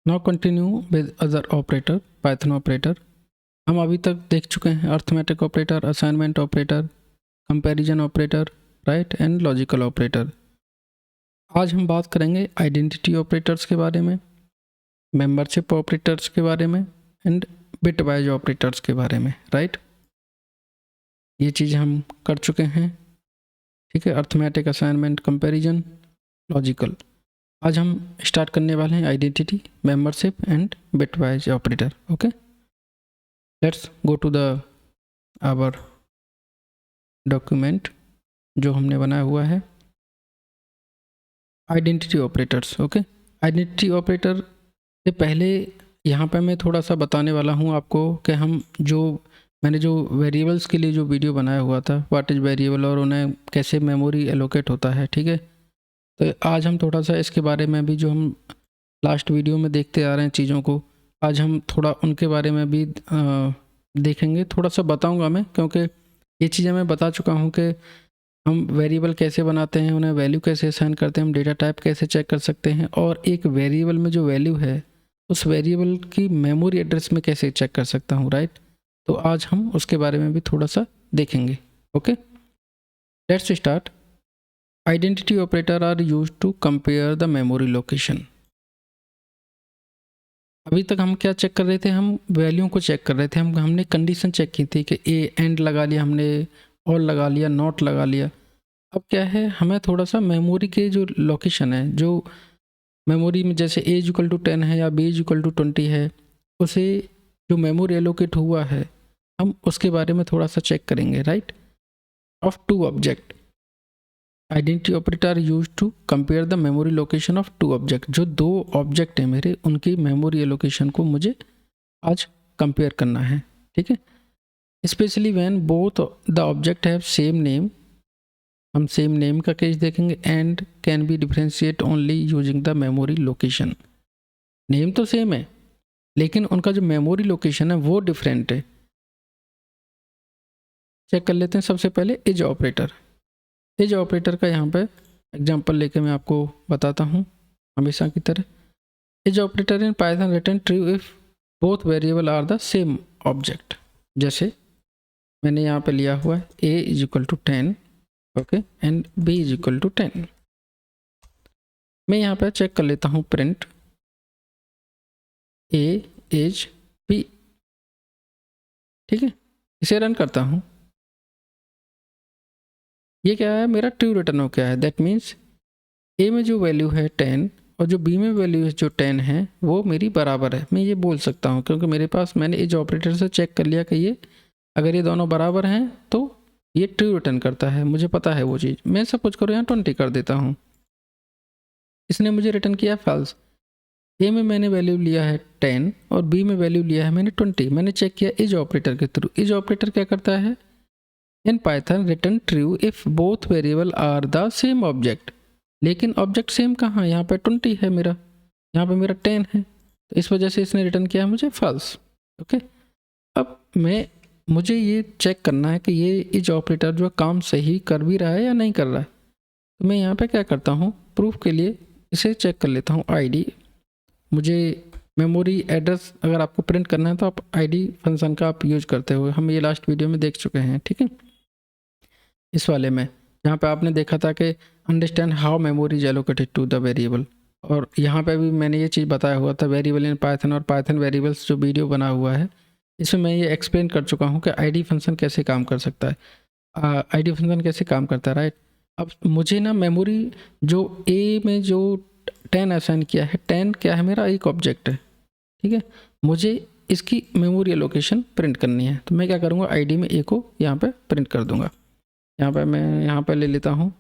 Now continue with other operator, Python operator. हम अभी तक देख चुके हैं arithmetic operator, assignment operator, comparison operator, right, and logical operator. आज हम बात करेंगे आइडेंटिटी ऑपरेटर्स के बारे में, मेंबरशिप ऑपरेटर्स के बारे में, एंड बिटवाइज ऑपरेटर्स के बारे में, राइट। ये चीज़ हम कर चुके हैं, ठीक है। Arithmetic, assignment, comparison, logical. आज हम स्टार्ट करने वाले हैं identity, membership and bitwise operator. Okay, let's go to the our document जो हमने बनाया हुआ है, identity operators. Okay, identity operator से पहले यहाँ पे मैं थोड़ा सा बताने वाला हूँ आपको कि मैंने जो वेरिएबल्स के लिए जो वीडियो बनाया हुआ था, व्हाट इज़ वेरिएबल और उन्हें कैसे मेमोरी एलोकेट होता है, ठीक है। तो आज हम थोड़ा सा इसके बारे में भी, जो हम लास्ट वीडियो में देखते आ रहे हैं चीज़ों को, आज हम थोड़ा उनके बारे में भी देखेंगे, थोड़ा सा बताऊंगा मैं, क्योंकि ये चीज़ें मैं बता चुका हूँ कि हम वेरिएबल कैसे बनाते हैं, उन्हें वैल्यू कैसे असाइन करते हैं, हम डेटा टाइप कैसे चेक कर सकते हैं, और एक वेरिएबल में जो वैल्यू है उस वेरिएबल की मेमोरी एड्रेस में कैसे चेक कर सकता हूँ, राइट। तो आज हम उसके बारे में भी थोड़ा सा देखेंगे। Okay, let's start. Identity operator are used to compare the memory location. अभी तक हम क्या चेक कर रहे थे, हम वैल्यू को चेक कर रहे थे, हमने कंडीशन चेक की थी कि ए एंड लगा लिया हमने, और लगा लिया, नॉट लगा लिया। अब क्या है, हमें थोड़ा सा मेमोरी के जो लोकेशन है, जो मेमोरी में जैसे ए इक्वल टू 10 है या बी इक्वल टू 20 है, उसे जो मेमोरी एलोकेट हुआ है हम उसके बारे में थोड़ा सा चेक करेंगे, right. Of two object, identity operator use to compare the memory location of two object. जो दो ऑब्जेक्ट है मेरे, उनकी मेमोरी एलोकेशन को मुझे आज कंपेयर करना है, ठीक है। Specially when both the object have same name, हम सेम नेम का केस देखेंगे, and can be differentiate only using the memory location. Name तो सेम है लेकिन उनका जो मेमोरी लोकेशन है वो डिफरेंट है। चेक कर लेते हैं सबसे पहले इज ऑपरेटर। इज ऑपरेटर का यहाँ पे एग्जांपल लेके मैं आपको बताता हूँ हमेशा की तरह। Is operator in Python return true if both variable are the same object. जैसे मैंने यहाँ पे लिया हुआ है a is equal to 10, okay, and b is equal to 10। मैं यहाँ पे चेक कर लेता हूँ प्रिंट a इज b, ठीक है। इसे रन करता हूँ, ये क्या है, मेरा ट्रू रिटर्न हो गया है। दैट मीन्स a में जो वैल्यू है 10 और जो b में वैल्यू जो 10 है वो मेरी बराबर है। मैं ये बोल सकता हूँ क्योंकि मेरे पास, मैंने इज ऑपरेटर से चेक कर लिया कि ये अगर ये दोनों बराबर हैं तो ये ट्रू रिटर्न करता है, मुझे पता है वो चीज़। मैं सपोज करो यहाँ 20 कर देता हूँ, इसने मुझे रिटर्न किया फॉल्स। ए में मैंने वैल्यू लिया है 10 और बी में वैल्यू लिया है मैंने 20। मैंने चेक किया इज ऑपरेटर के थ्रू। इज ऑपरेटर क्या करता है, in Python return true if both variable are the same object. लेकिन ऑब्जेक्ट सेम कहाँ, यहाँ पे 20 है मेरा, यहाँ पे मेरा 10 है, तो इस वजह से इसने रिटर्न किया मुझे फॉल्स। ओके, अब मुझे ये चेक करना है कि ये इज ऑपरेटर जो काम सही कर भी रहा है या नहीं कर रहा है। तो मैं यहाँ पे क्या करता हूँ, प्रूफ के लिए इसे चेक कर लेता हूँ आईडी। मुझे मेमोरी एड्रेस अगर आपको प्रिंट करना है तो आप आईडी फंक्शन का आप यूज करते हो, हम ये लास्ट वीडियो में देख चुके हैं, ठीक है। इस वाले में जहाँ पे आपने देखा था कि understand how memory is allocated to the variable, और यहाँ पे भी मैंने ये चीज़ बताया हुआ था वेरिएबल इन पाइथन और पाइथन वेरिएबल्स जो वीडियो बना हुआ है, इसमें मैं ये एक्सप्लेन कर चुका हूँ कि आईडी फंक्शन कैसे काम कर सकता है, आईडी फंक्शन कैसे काम करता है, राइट। अब मुझे ना मेमोरी जो ए में जो 10 असाइन किया है, 10 क्या है, मेरा एक ऑब्जेक्ट है, ठीक है। मुझे इसकी मेमोरी लोकेशन प्रिंट करनी है, तो मैं क्या करूँगा, आईडी में ए को यहाँ पे प्रिंट कर दूंगा। यहाँ पे मैं यहाँ पे ले लेता हूँ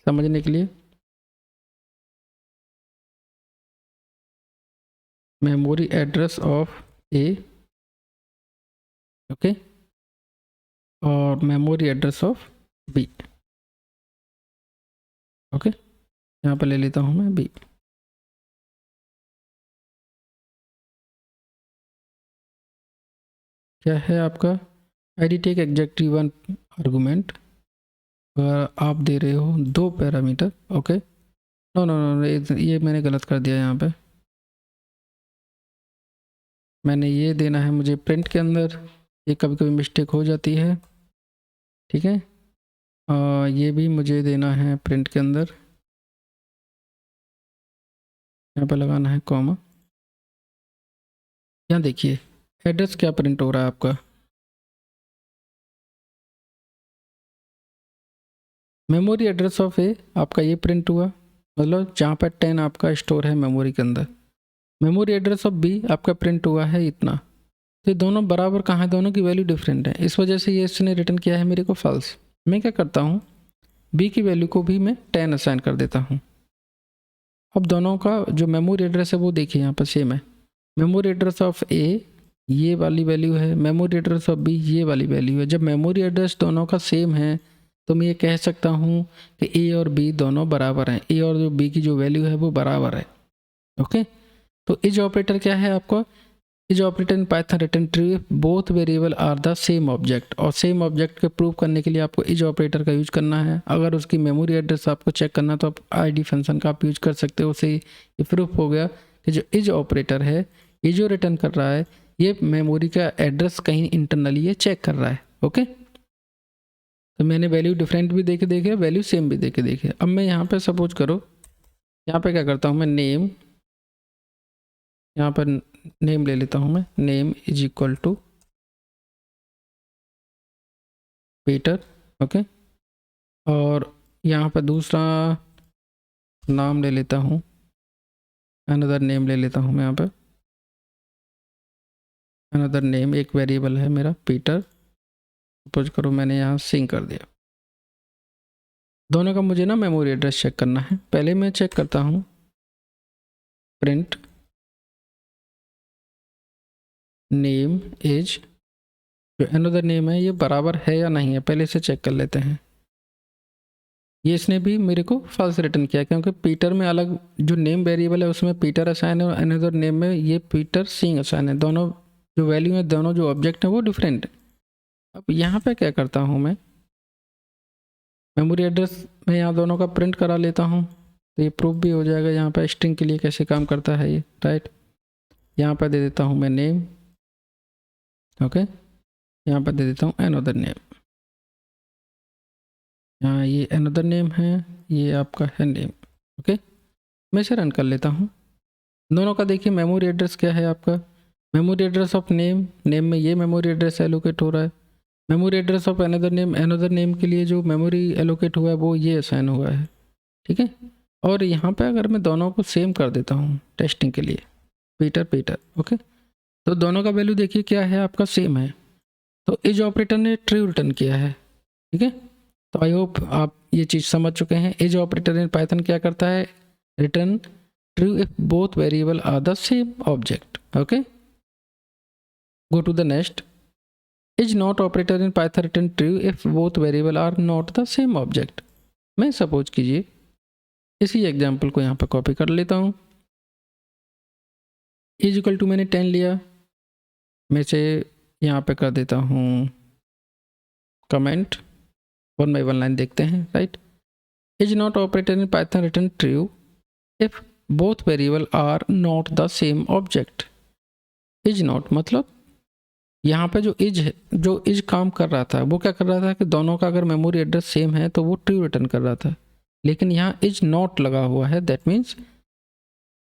समझने के लिए, memory address of A, okay, और memory address of B, okay. यहाँ पे ले लेता हूँ मैं बी। क्या है आपका ID take exactly one argument, अगर आप दे रहे हो 2 parameter, okay. No no no, ये मैंने गलत कर दिया यहाँ पे, मैंने ये देना है मुझे प्रिंट के अंदर, ये कभी कभी मिस्टेक हो जाती है, ठीक है। ये भी मुझे देना है प्रिंट के अंदर, यहाँ पर लगाना है कॉमा। यहाँ देखिए एड्रेस क्या प्रिंट हो रहा है आपका, मेमोरी एड्रेस ऑफ ए आपका ये प्रिंट हुआ, मतलब जहाँ पर 10 आपका स्टोर है मेमोरी के अंदर। मेमोरी एड्रेस ऑफ बी आपका प्रिंट हुआ है इतना। तो ये दोनों बराबर कहाँ है, दोनों की वैल्यू डिफरेंट है, इस वजह से ये इसने रिटर्न किया है मेरे को फॉल्स। मैं क्या करता हूँ, बी की वैल्यू को भी मैं 10 असाइन कर देता हूँ। अब दोनों का जो मेमोरी एड्रेस है वो देखिए यहाँ पर सेम है। मेमोरी एड्रेस ऑफ ए ये वाली वैल्यू है, मेमोरी एड्रेस ऑफ बी ये वाली वैल्यू है। जब मेमोरी एड्रेस दोनों का सेम है तो मैं ये कह सकता हूँ कि ए और बी दोनों बराबर हैं, ए और जो बी की जो वैल्यू है वो बराबर है। ओके, तो इज ऑपरेटर क्या है आपका, is operator in Python return true if both variable are the same object. और सेम ऑब्जेक्ट को प्रूव करने के लिए आपको इज ऑपरेटर का यूज करना है। अगर उसकी मेमोरी एड्रेस आपको चेक करना तो आप आईडी फंक्शन का आप यूज कर सकते हो, उससे ये प्रूफ हो गया कि जो इज ऑपरेटर है ये जो रिटर्न कर रहा है ये मेमोरी का एड्रेस कहीं इंटरनली ये चेक कर रहा है। ओके, तो मैंने वैल्यू डिफरेंट भी देखे देखे, वैल्यू सेम भी देखे देखे। अब मैं यहाँ पे सपोज करो, यहाँ पे क्या करता हूँ मैं, नेम, यहाँ पर नेम ले लेता हूँ मैं, name is equal to Peter. Okay, और यहाँ पर दूसरा नाम ले लेता हूँ, अनदर नेम ले लेता हूँ मैं यहाँ पर, अनदर नेम एक वेरिएबल है मेरा पीटर। सपोज करो मैंने यहाँ सिंक कर दिया। दोनों का मुझे ना मेमोरी एड्रेस चेक करना है। पहले मैं चेक करता हूँ प्रिंट नेम इज, जो अनदर नेम है ये बराबर है या नहीं है, पहले से चेक कर लेते हैं। ये इसने भी मेरे को फॉल्स रिटर्न किया क्योंकि पीटर में अलग जो नेम वेरिएबल है उसमें पीटर असाइन है और अनदर नेम में ये पीटर सिंह असाइन है। दोनों जो वैल्यू है, दोनों जो ऑब्जेक्ट है वो डिफरेंट है। अब यहाँ पे क्या करता हूँ मैं, मेमोरी एड्रेस में यहाँ दोनों का प्रिंट करा लेता हूँ तो ये प्रूफ भी हो जाएगा यहाँ पे स्ट्रिंग के लिए कैसे काम करता है ये, राइट। यहाँ पर दे देता हूँ मैं नेम, ओके, यहाँ पर दे देता हूँ अनदर नेम। यहाँ ये अनदर नेम है, ये आपका है नेम। ओके, मैं इसे रन कर लेता हूँ। दोनों का देखिए मेमोरी एड्रेस क्या है आपका, memory address of name, name में ये मेमोरी एड्रेस एलोकेट हो रहा है। Memory address of another name, another name के लिए जो मेमोरी एलोकेट हुआ है वो ये असाइन हुआ है, ठीक है। और यहाँ पे अगर मैं दोनों को सेम कर देता हूँ टेस्टिंग के लिए, पीटर पीटर, ओके, तो दोनों का वैल्यू देखिए क्या है आपका, सेम है। तो इज ऑपरेटर ने ट्रू रिटर्न किया है, ठीक है। तो आई होप आप ये चीज़ समझ चुके हैं। इज ऑपरेटर इन पाइथन क्या करता है, return true if both variable are the same object. Okay, go to the next. Is not operator in Python return true if both variable are not the same object. मैं suppose कीजिए इसी example को यहाँ पर copy कर लेता हूँ। Is equal to मैंने 10 लिया, मैं से यहाँ पे कर देता हूँ कमेंट, 1 by 1 लाइन देखते हैं, right. Is not operator in Python return true if both variable are not the same object. Is not मतलब यहाँ पे जो इज काम कर रहा था वो क्या कर रहा था कि दोनों का अगर मेमोरी एड्रेस सेम है तो वो ट्रू रिटर्न कर रहा था, लेकिन यहाँ इज नॉट लगा हुआ है, that means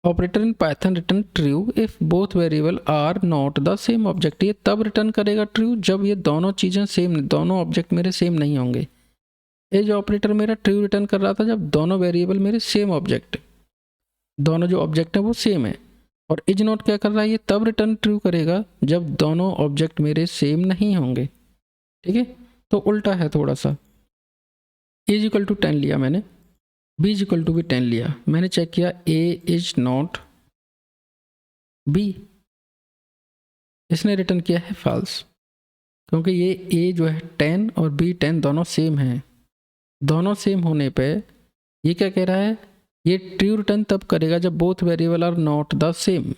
operator in Python return true if both variable are not the same object. ये तब रिटर्न करेगा ट्रू जब ये दोनों चीज़ें सेम, दोनों ऑब्जेक्ट मेरे सेम नहीं होंगे। एज ऑपरेटर मेरा ट्रू रिटर्न कर रहा था जब दोनों वेरिएबल मेरे सेम ऑब्जेक्ट, दोनों जो ऑब्जेक्ट है वो सेम है। और इज नॉट क्या कर रहा है, ये तब रिटर्न ट्रू करेगा जब दोनों ऑब्जेक्ट मेरे सेम नहीं होंगे, ठीक है। तो उल्टा है थोड़ा सा। इज इक्वल टू 10 लिया मैंने, बी इज इक्वल टू भी 10 लिया, मैंने चेक किया ए इज नॉट बी, इसने रिटर्न किया है फॉल्स, क्योंकि ये ए जो है 10 और बी 10 दोनों सेम हैं। दोनों सेम होने पे ये क्या कह रहा है, ये ट्रू रिटर्न तब करेगा जब both variable are not the same,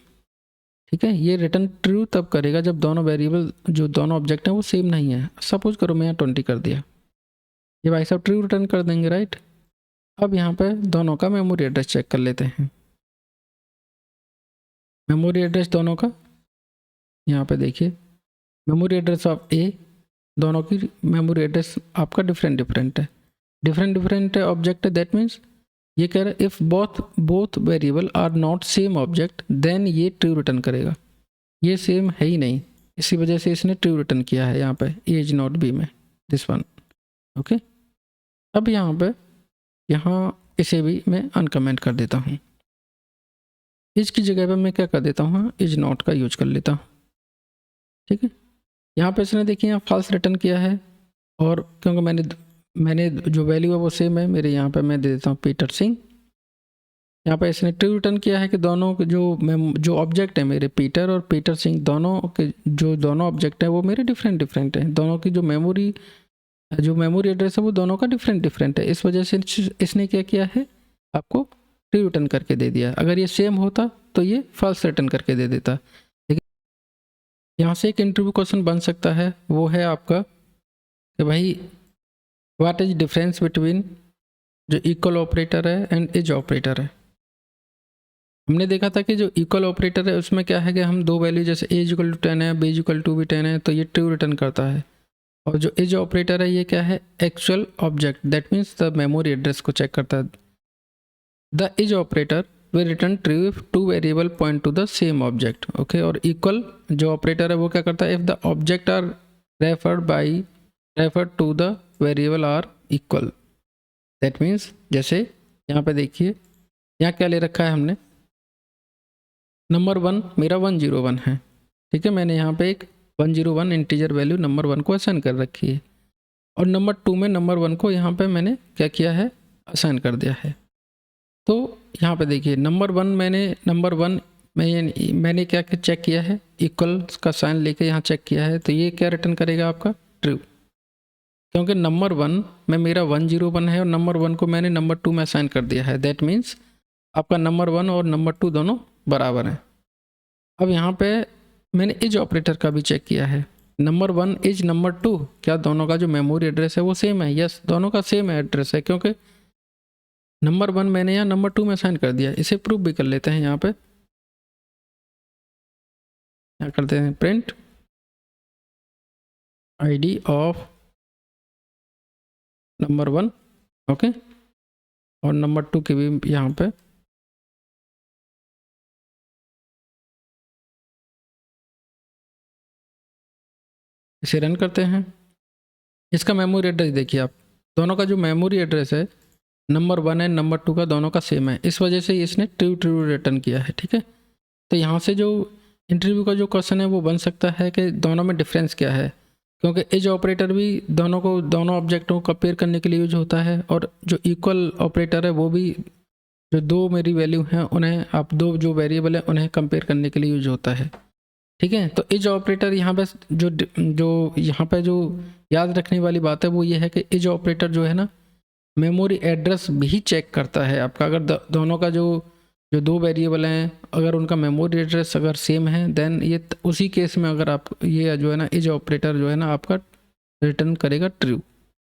ठीक है। ये रिटर्न ट्रू तब करेगा जब दोनों वेरिएबल जो दोनों ऑब्जेक्ट हैं वो सेम नहीं है। सपोज करो मैं यहाँ 20 कर दिया, ये भाई साहब ट्रू रिटर्न कर देंगे, राइट। अब यहाँ पे दोनों का मेमोरी एड्रेस चेक कर लेते हैं। मेमोरी एड्रेस दोनों का यहाँ पे देखिए मेमोरी एड्रेस ऑफ ए, दोनों की मेमोरी एड्रेस आपका डिफरेंट है, डिफरेंट ऑब्जेक्ट है। दैट मीन्स ये कह रहा है if both variable are not same object then ये ट्रू रिटर्न करेगा। ये सेम है ही नहीं, इसी वजह से इसने ट्रू रिटर्न किया है यहाँ पे ए इज नॉट बी में, दिस वन। ओके, अब यहाँ इसे भी मैं अनकमेंट कर देता हूँ। इज की जगह पे मैं क्या कर देता हूँ, इज नॉट का यूज कर लेता हूँ। ठीक है, यहाँ पे इसने देखिए यहाँ फॉल्स रिटर्न किया है, और क्योंकि मैंने जो वैल्यू है वो सेम है मेरे, यहाँ पे मैं दे देता हूँ पीटर सिंह। यहाँ पे इसने ट्रू रिटर्न किया है कि दोनों के जो ऑब्जेक्ट है मेरे पीटर और पीटर सिंह, दोनों के जो दोनों ऑब्जेक्ट हैं वो मेरे डिफरेंट हैं। दोनों की जो मेमोरी एड्रेस है वो दोनों का डिफरेंट है। इस वजह से इसने क्या किया है, आपको ट्रू रिटर्न करके दे दिया। अगर ये सेम होता तो ये फॉल्स रिटर्न करके दे देता। लेकिन यहाँ से एक इंटरव्यू क्वेश्चन बन सकता है, वो है आपका कि भाई व्हाट इज डिफरेंस बिटवीन जो इक्वल ऑपरेटर है एंड इज ऑपरेटर है। हमने देखा था कि जो इक्वल ऑपरेटर है उसमें क्या है कि हम दो वैल्यू जैसे ए इक्वल टू 10 है, बी इक्वल टू भी 10 है, तो ये ट्रू रिटर्न करता है। और जो इज ऑपरेटर है ये क्या है, actual object, that means the memory address को चेक करता है। The is operator will return true if two variable point to the same object. Okay, और इक्वल जो ऑपरेटर है वो क्या करता है, if the object are referred to the variable are equal. That means जैसे यहाँ पे देखिए, यहाँ क्या ले रखा है हमने, नंबर 1 मेरा 101 है। ठीक है, मैंने यहाँ पे एक 101 इंटीजर वैल्यू नंबर 1 को असाइन कर रखी है, और नंबर 2 में नंबर 1 को यहाँ पे मैंने क्या किया है, असाइन कर दिया है। तो यहाँ पे देखिए नंबर 1 मैंने क्या चेक किया है, इक्वल का साइन लेके यहाँ चेक किया है, तो ये क्या रिटर्न करेगा आपका, ट्रू। क्योंकि नंबर 1 में मेरा 101 है और नंबर 1 को मैंने नंबर 2 में असाइन कर दिया है। दैट मीन्स आपका नंबर 1 और नंबर 2 दोनों बराबर हैं। अब यहाँ पे मैंने इज ऑपरेटर का भी चेक किया है, नंबर 1 इज नंबर 2, क्या दोनों का जो मेमोरी एड्रेस है वो सेम है। यस, दोनों का सेम एड्रेस है, क्योंकि नंबर 1 मैंने यहाँ नंबर 2 में असाइन कर दिया। इसे प्रूव भी कर लेते हैं। यहाँ पे क्या करते हैं, print ID of number 1, okay, और नंबर 2 की भी यहाँ पे इसे रन करते हैं। इसका मेमोरी एड्रेस देखिए आप, दोनों का जो मेमोरी एड्रेस है नंबर 1 है नंबर 2 का दोनों का सेम है, इस वजह से इसने ट्रू रिटर्न किया है। ठीक है, तो यहाँ से जो इंटरव्यू का जो क्वेश्चन है वो बन सकता है कि दोनों में डिफरेंस क्या है, क्योंकि एज ऑपरेटर भी दोनों ऑब्जेक्टों को कंपेयर करने के लिए यूज होता है, और जो इक्वल ऑपरेटर है वो भी जो दो मेरी वैल्यू हैं उन्हें आप दो जो वेरिएबल है उन्हें कंपेयर करने के लिए यूज होता है। ठीक है, तो इज ऑपरेटर यहाँ पे जो यहाँ पे जो याद रखने वाली बात है वो ये है कि इज ऑपरेटर जो है ना मेमोरी एड्रेस भी चेक करता है आपका। अगर दोनों का जो दो वेरिएबल हैं अगर उनका मेमोरी एड्रेस अगर सेम है देन ये उसी केस में अगर आप ये जो है ना इज ऑपरेटर जो है ना आपका रिटर्न करेगा ट्रू।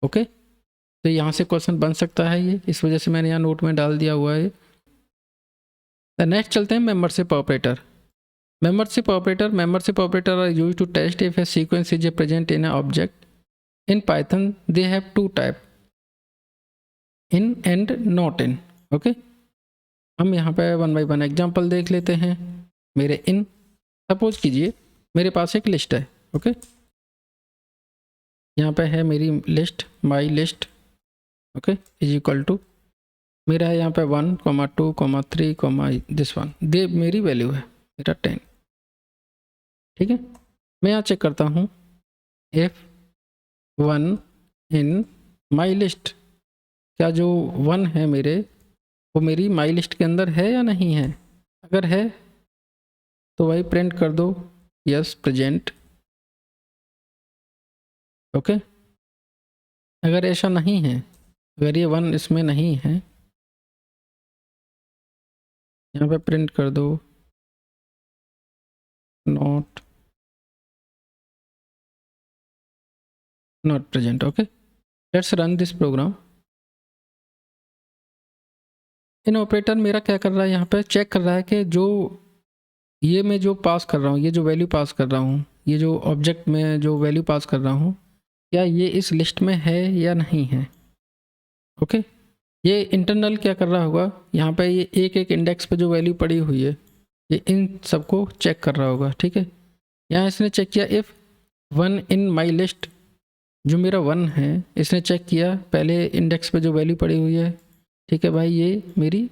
ओके, तो यहाँ से क्वेश्चन बन सकता है ये, इस वजह से मैंने यहाँ नोट में डाल दिया हुआ है। नेक्स्ट चलते हैं membership operator. Membership operator are used to test if a sequence is present in an object. In Python, they have two types, in and not in. Okay? हम यहाँ पे 1 by 1 एग्जाम्पल देख लेते हैं। मेरे इन, सपोज कीजिए मेरे पास एक लिस्ट है। ओके, यहाँ पे है मेरी list, my list, okay, is equal to मेरा है यहाँ पे 1, 2, 3, दिस वन, दे मेरी वैल्यू है मेरा 10। ठीक है, मैं यहाँ चेक करता हूँ if 1 इन माई लिस्ट, क्या जो 1 है मेरे वो मेरी माई लिस्ट के अंदर है या नहीं है। अगर है तो वही प्रिंट कर दो यस प्रेजेंट। ओके, अगर ऐसा नहीं है, अगर ये 1 इसमें नहीं है, यहाँ पे प्रिंट कर दो not present. Okay, let's run this program. In operator मेरा क्या कर रहा है, यहाँ पे चेक कर रहा है कि जो ये मैं जो पास कर रहा हूँ, ये जो वैल्यू पास कर रहा हूँ, ये जो ऑब्जेक्ट में जो वैल्यू पास कर रहा हूँ, क्या ये इस लिस्ट में है या नहीं है। ओके, ये इंटरनल क्या कर रहा होगा, यहाँ पे ये एक एक इंडेक्स पे जो वैल्यू पड़ी हुई है ये इन सबको चेक कर रहा होगा। ठीक है, यहाँ इसने चेक किया if one in my list, जो मेरा वन है इसने चेक किया पहले इंडेक्स पे जो वैल्यू पड़ी हुई है। ठीक है भाई, ये मेरी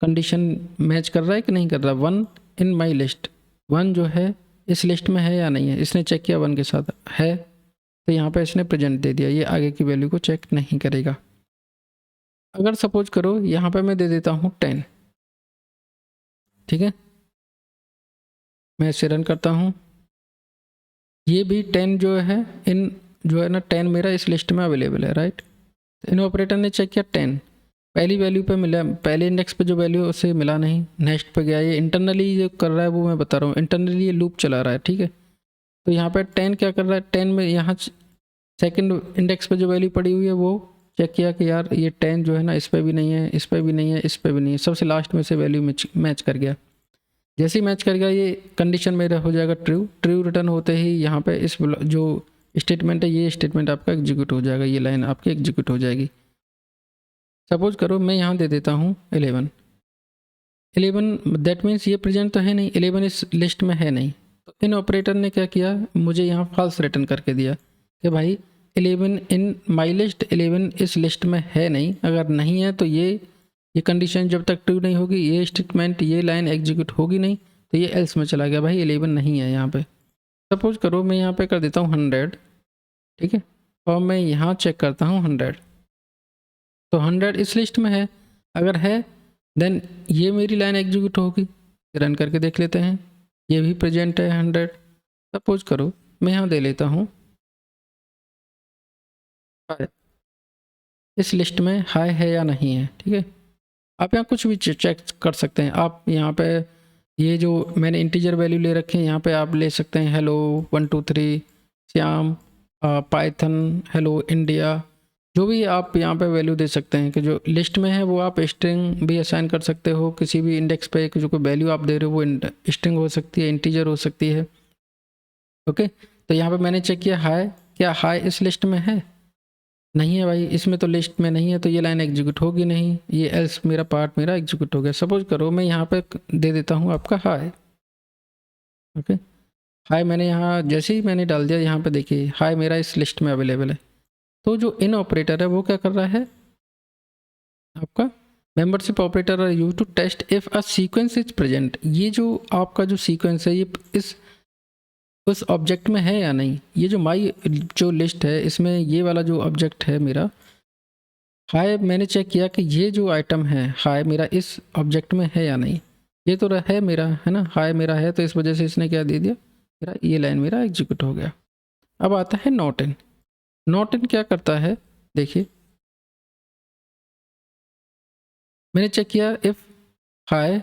कंडीशन मैच कर रहा है कि नहीं कर रहा। One in my list, one जो है इस लिस्ट में है या नहीं है, इसने चेक किया वन के साथ है, तो यहाँ पे इसने प्रेजेंट दे दिया, ये आगे की वैल्यू को चेक नहीं करेगा। अगर सपोज करो यहाँ पे मैं दे देता हूँ 10, ठीक है, मैं इसे रन करता हूँ, ये भी 10 जो है इन जो है ना 10 मेरा इस लिस्ट में अवेलेबल है, राइट। इन ऑपरेटर ने चेक किया 10 पहली वैल्यू पे मिला, पहले इंडेक्स पे जो वैल्यू है उससे मिला नहीं, नेक्स्ट पे गया। ये इंटरनली जो कर रहा है वो मैं बता रहा हूँ, इंटरनली ये लूप चला रहा है। ठीक है, तो यहाँ पे 10 क्या कर रहा है, 10 में यहाँ सेकंड इंडेक्स पे जो वैल्यू पड़ी हुई है वो चेक किया कि यार ये 10 जो है ना इस पर भी नहीं है, इस पर भी नहीं है, इस पर भी नहीं है, सबसे लास्ट में से वैल्यू मैच कर गया। जैसे ही मैच कर गया ये कंडीशन मेरा हो जाएगा ट्रू। ट्रू रिटर्न होते ही यहाँ पे इस जो स्टेटमेंट है ये स्टेटमेंट आपका एग्जीक्यूट हो जाएगा, ये लाइन आपकी एग्जीक्यूट हो जाएगी। सपोज करो मैं यहाँ दे देता हूँ 11, दैट मीन्स ये प्रेजेंट तो है नहीं, 11 इस लिस्ट में है नहीं, तो इन ऑपरेटर ने क्या किया, मुझे यहाँ फॉल्स रिटर्न करके दिया कि भाई 11 इन माई लिस्ट, 11 इस लिस्ट में है नहीं। अगर नहीं है तो ये कंडीशन जब तक ट्रू नहीं होगी, ये स्टेटमेंट ये लाइन एग्जीक्यूट होगी नहीं, तो ये एल्स में चला गया, भाई 11 नहीं है यहाँ पे। सपोज करो मैं यहाँ पे कर देता हूँ 100, ठीक है, और मैं यहाँ चेक करता हूँ 100, तो 100 इस लिस्ट में है, अगर है देन ये मेरी लाइन एग्जीक्यूट होगी। रन करके देख लेते हैं, ये भी प्रेजेंट है 100। सपोज करो मैं यहाँ दे लेता हूँ हाय, इस लिस्ट में हाय है या नहीं है। ठीक है, आप यहाँ कुछ भी चेक कर सकते हैं। आप यहाँ पे ये जो मैंने इंटीजर वैल्यू ले रखे हैं यहाँ पे आप ले सकते हैं hello 1 2 3 Shyam, Python, hello India, जो भी आप यहाँ पे वैल्यू दे सकते हैं कि जो लिस्ट में है वो आप स्ट्रिंग भी असाइन कर सकते हो, किसी भी इंडेक्स पे जो कोई वैल्यू आप दे रहे हो वो स्ट्रिंग हो सकती है, इंटीजर हो सकती है। ओके, तो यहाँ पे मैंने चेक किया हाय, क्या हाय इस लिस्ट में है, नहीं है भाई, इसमें तो लिस्ट में नहीं है, तो ये लाइन एग्जीक्यूट होगी नहीं, ये एल्स मेरा पार्ट मेरा एग्जीक्यूट हो गया। सपोज करो मैं यहाँ पे दे देता हूँ आपका हाय। ओके, हाय मैंने यहाँ जैसे ही मैंने डाल दिया, यहाँ पे देखिए हाय मेरा इस लिस्ट में अवेलेबल है। तो जो इन ऑपरेटर है वो क्या कर रहा है, आपका membership operator are used to test if a sequence is present. ये जो आपका जो सीक्वेंस है ये इस उस ऑब्जेक्ट में है या नहीं। ये जो माई जो लिस्ट है इसमें ये वाला जो ऑब्जेक्ट है मेरा हाय, मैंने चेक किया कि ये जो आइटम है हाय मेरा इस ऑब्जेक्ट में है या नहीं। ये तो है मेरा, है ना, हाय मेरा है, तो इस वजह से इसने क्या दे दिया, मेरा ये लाइन मेरा एग्जीक्यूट हो गया। अब आता है नॉट इन। नॉट इन क्या करता है, देखिए मैंने चेक किया इफ हाय,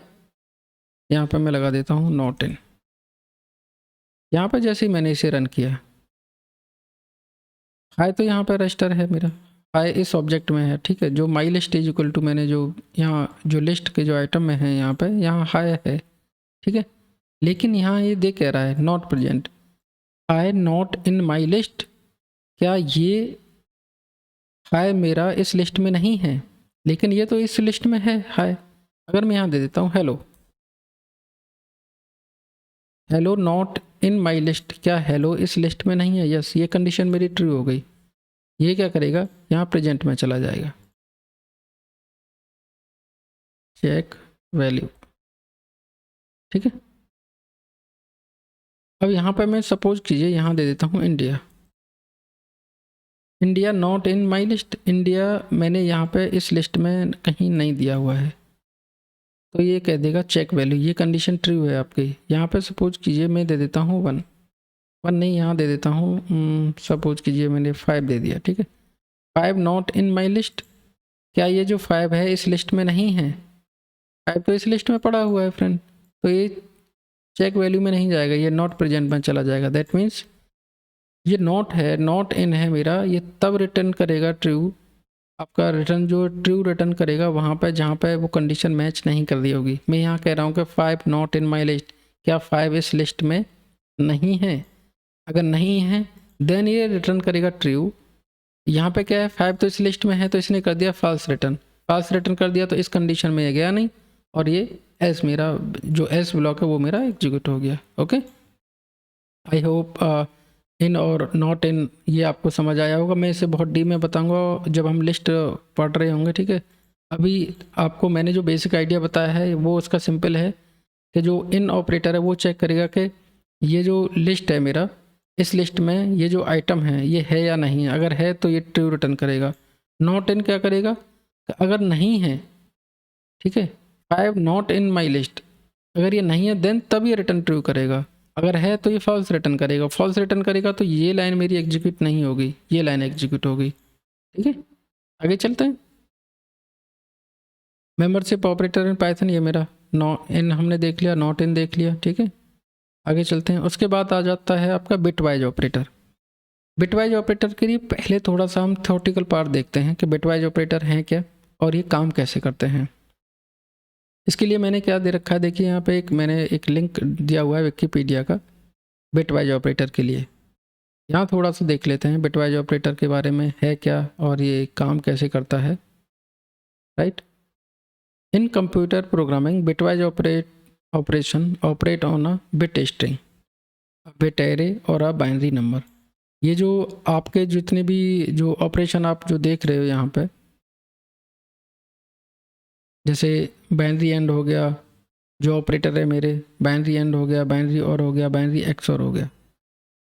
यहाँ पे मैं लगा देता हूँ नॉट इन। यहाँ पे जैसे ही मैंने इसे रन किया हाय, तो यहाँ पे रजिस्टर है मेरा, हाय इस ऑब्जेक्ट में है। ठीक है, जो my list is equal to मैंने जो यहाँ जो लिस्ट के जो आइटम में है यहाँ पे यहाँ हाय है। ठीक है, लेकिन यहाँ ये दे कह रहा है not present, hi not in my list, क्या ये हाय मेरा इस लिस्ट में नहीं है, लेकिन ये तो इस लिस्ट में है हाय। अगर मैं यहाँ दे देता हूँ hello, hello not in my list, क्या हेलो इस लिस्ट में नहीं है, यस, ये कंडीशन मेरी ट्रू हो गई। ये क्या करेगा, यहाँ प्रेजेंट में चला जाएगा, चेक वैल्यू। ठीक है, अब यहाँ पे मैं सपोज कीजिए यहाँ दे देता हूँ India, India not in my list, India मैंने यहाँ पे इस लिस्ट में कहीं नहीं दिया हुआ है, तो ये कह देगा चेक वैल्यू। ये कंडीशन ट्रू है आपकी। यहाँ पे सपोज कीजिए मैं दे देता हूँ 1 नहीं, यहाँ दे देता हूँ सपोज कीजिए मैंने 5 दे दिया। ठीक है, 5 नॉट इन माई लिस्ट, क्या ये जो 5 है इस लिस्ट में नहीं है, 5 तो इस लिस्ट में पड़ा हुआ है फ्रेंड, तो ये चेक वैल्यू में नहीं जाएगा, ये नॉट प्रेजेंट में चला जाएगा। दैट मीन्स ये नॉट है, नॉट इन है मेरा, ये तब रिटर्न करेगा ट्रू आपका रिटर्न जो ट्रू रिटर्न करेगा वहाँ पे जहाँ पे वो कंडीशन मैच नहीं कर रही होगी। मैं यहाँ कह रहा हूँ कि 5 नॉट इन माई लिस्ट, क्या 5 इस लिस्ट में नहीं है? अगर नहीं है देन ये रिटर्न करेगा ट्रू। यहाँ पे क्या है, 5 तो इस लिस्ट में है तो इसने कर दिया फॉल्स रिटर्न। फॉल्स रिटर्न कर दिया तो इस कंडीशन में ये गया नहीं और ये एस, मेरा जो एस ब्लॉक है वो मेरा एग्जीक्यूट हो गया। ओके, आई होप इन और नॉट इन ये आपको समझ आया होगा। मैं इसे बहुत डीप में बताऊंगा जब हम लिस्ट पढ़ रहे होंगे, ठीक है। अभी आपको मैंने जो बेसिक आइडिया बताया है वो उसका सिंपल है कि जो इन ऑपरेटर है वो चेक करेगा कि ये जो लिस्ट है मेरा, इस लिस्ट में ये जो आइटम है ये है या नहीं है। अगर है तो ये ट्रू रिटर्न करेगा। नॉट इन क्या करेगा, अगर नहीं है, ठीक है, 5 नॉट इन माई लिस्ट, अगर ये नहीं है देन तब ये रिटर्न ट्रू करेगा। अगर है तो ये फॉल्स रिटर्न करेगा। फॉल्स रिटर्न करेगा तो ये लाइन मेरी एग्जीक्यूट नहीं होगी, ये लाइन एग्जीक्यूट होगी। ठीक है, आगे चलते हैं। मेंबरशिप ऑपरेटर इन पाइथन, ये मेरा नॉट इन हमने देख लिया, नॉट इन देख लिया। ठीक है, आगे चलते हैं। उसके बाद आ जाता है आपका बिटवाइज ऑपरेटर। बिटवाइज ऑपरेटर के लिए पहले थोड़ा सा हम थ्योरेटिकल पार्ट देखते हैं कि बिटवाइज ऑपरेटर हैं क्या और ये काम कैसे करते हैं। इसके लिए मैंने क्या दे रखा है, देखिए यहाँ पे मैंने एक लिंक दिया हुआ है विकिपीडिया का बिटवाइज ऑपरेटर के लिए। यहाँ थोड़ा सा देख लेते हैं बिटवाइज ऑपरेटर के बारे में है क्या और ये काम कैसे करता है। Right, in computer programming bitwise operation operate on a bit string, bit array और अ बाइनरी नंबर। ये जो आपके जितने भी जो ऑपरेशन आप जो देख रहे हो यहाँ पे, जैसे बाइनरी एंड हो गया, जो ऑपरेटर है मेरे, बाइनरी एंड हो गया, बाइनरी और हो गया, बाइनरी एक्स और हो गया।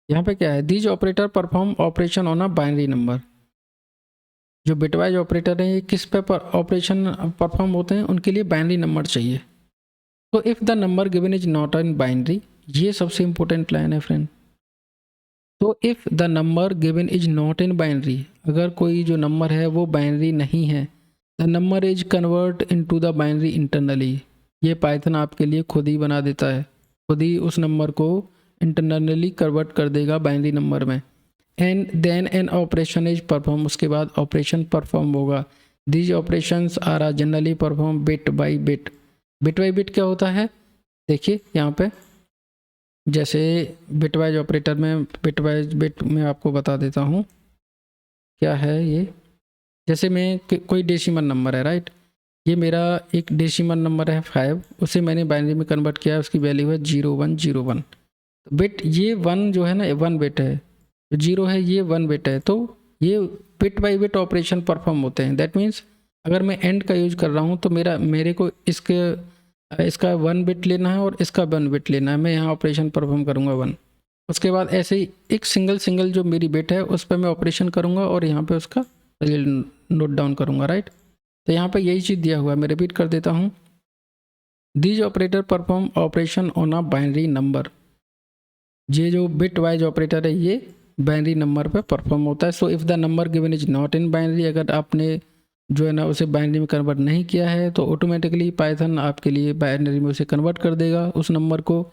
यहाँ पे क्या है, these operator perform operation on a binary number. जो बिटवाइज ऑपरेटर हैं ये किस पे ऑपरेशन परफॉर्म होते हैं, उनके लिए बाइनरी नंबर चाहिए। तो if the number given is not in binary, ये सबसे इंपॉर्टेंट लाइन है फ्रेंड। तो if the number given is not in binary, अगर कोई जो नंबर है वो बाइनरी नहीं है, the number is convert into the binary internally. ये पाइथन आपके लिए खुद ही बना देता है, खुद ही उस नंबर को इंटरनली कन्वर्ट कर देगा बाइनरी नंबर में। And then an operation is perform, उसके बाद ऑपरेशन परफॉर्म होगा। These operations are generally perform bit by bit. Bit by bit क्या होता है, देखिए यहाँ पे जैसे बिटवाइज ऑपरेटर में बिटवाइज बिट में आपको बता देता हूँ क्या है ये। जैसे मैं कोई डेसिमल नंबर है, राइट, ये मेरा एक डेसिमल नंबर है 5, उसे मैंने बाइनरी में कन्वर्ट किया, उसकी वैल्यू है 0101। तो बिट ये 1 जो है ना 1 बिट है, 0 है ये 1 बिट है। तो ये bit by bit operation perform होते हैं। दैट मीन्स अगर मैं एंड का यूज कर रहा हूँ तो मेरे को इसका 1 बिट लेना है और इसका 1 बिट लेना है, मैं यहाँ ऑपरेशन परफॉर्म करूँगा 1। उसके बाद ऐसे ही एक सिंगल जो मेरी बिट है उस पर मैं ऑपरेशन करूँगा और यहाँ पे उसका रिजल्ट नोट डाउन करूँगा। राइट, तो यहाँ पे यही चीज़ दिया हुआ है, मैं रिपीट कर देता हूँ। These operator perform operation on a binary number. ये जो बिट वाइज ऑपरेटर है ये बाइनरी नंबर पे परफॉर्म होता है। So if the number given is not in binary, अगर आपने जो है ना उसे बाइनरी में कन्वर्ट नहीं किया है तो ऑटोमेटिकली पाइथन आपके लिए बाइनरी में उसे कन्वर्ट कर देगा उस नंबर को,